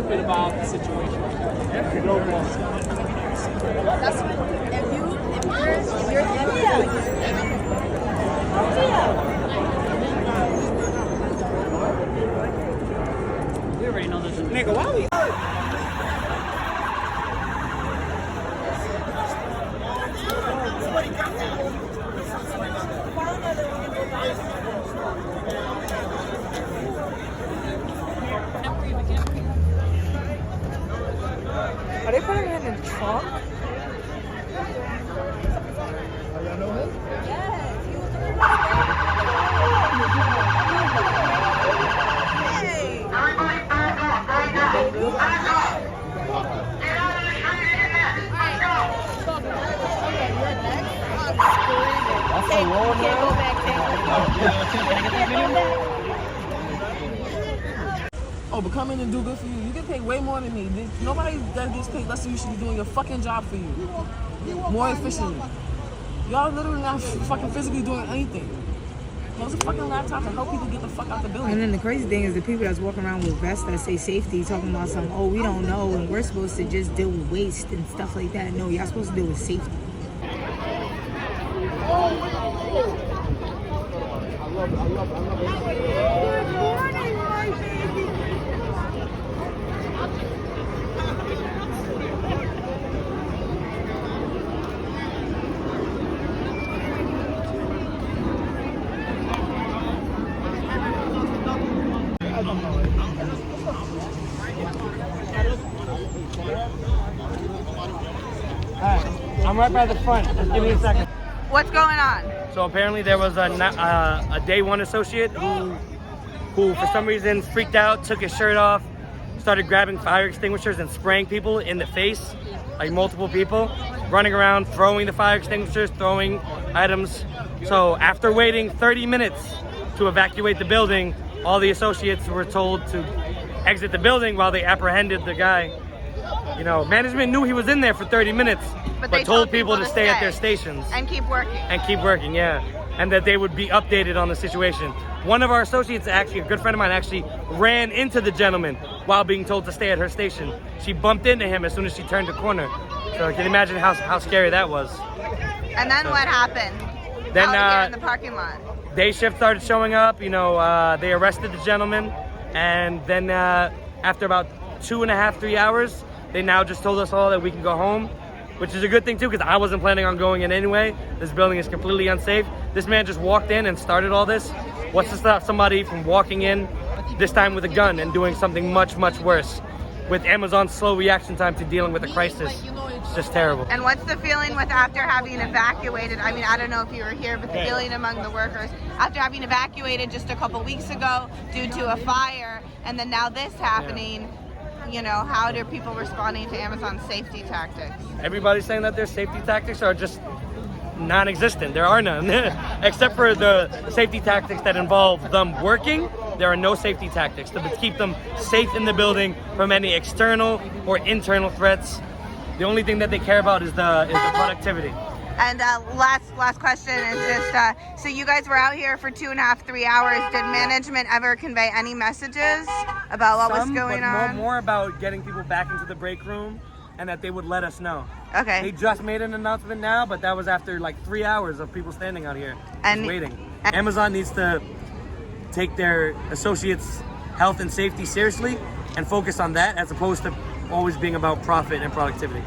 bit about the situation. That's if you're We already know this. Nigga, why we? Are they putting him in the trunk? Oh, but come in and do good for you. You get paid way more than me. Nobody that gets paid less than you should be doing your fucking job for you. More efficiently. Y'all literally not fucking physically doing anything. Use a fucking laptop to help people get the fuck out the building. And then the crazy thing is the people that's walking around with vests that say safety talking about something, oh, we don't know, and we're supposed to just deal with waste and stuff like that. No, y'all supposed to deal with safety. I'm right by the front. Just give me a second. What's going on? So apparently there was a day one associate who for some reason freaked out, took his shirt off, started grabbing fire extinguishers and spraying people in the face, like multiple people, running around, throwing the fire extinguishers, throwing items. So after waiting 30 minutes to evacuate the building, all the associates were told to exit the building while they apprehended the guy. You know, management knew he was in there for 30 minutes, but told people to stay at their stations. And keep working. And keep working, yeah. And that they would be updated on the situation. One of our associates, actually, a good friend of mine, actually ran into the gentleman while being told to stay at her station. She bumped into him as soon as she turned the corner. So can you imagine how scary that was? And then what happened? Then out here in the parking lot. Day shift started showing up. You know, they arrested the gentleman, and then after about 2.5, 3 hours, they now just told us all that we can go home, which is a good thing too, because I wasn't planning on going in anyway. This building is completely unsafe. This man just walked in and started all this. What's to stop somebody from walking in, this time with a gun, and doing something much, much worse? With Amazon's slow reaction time to dealing with a crisis, it's just terrible. And what's the feeling with after having evacuated? I mean, I don't know if you were here, but the feeling among the workers after having evacuated just a couple weeks ago due to a fire, and then now this happening. You know, how are people responding to Amazon's safety tactics? Everybody's saying that their safety tactics are just non-existent. There are none. Except for the safety tactics that involve them working, there are no safety tactics to keep them safe in the building from any external or internal threats. The only thing that they care about is the productivity. And last question is just, so you guys were out here for 2.5, 3 hours. Did management ever convey any messages about what was going on? More about getting people back into the break room and that they would let us know. Okay. They just made an announcement now, but that was after like 3 hours of people standing out here and waiting. Amazon needs to take their associates' health and safety seriously and focus on that as opposed to always being about profit and productivity.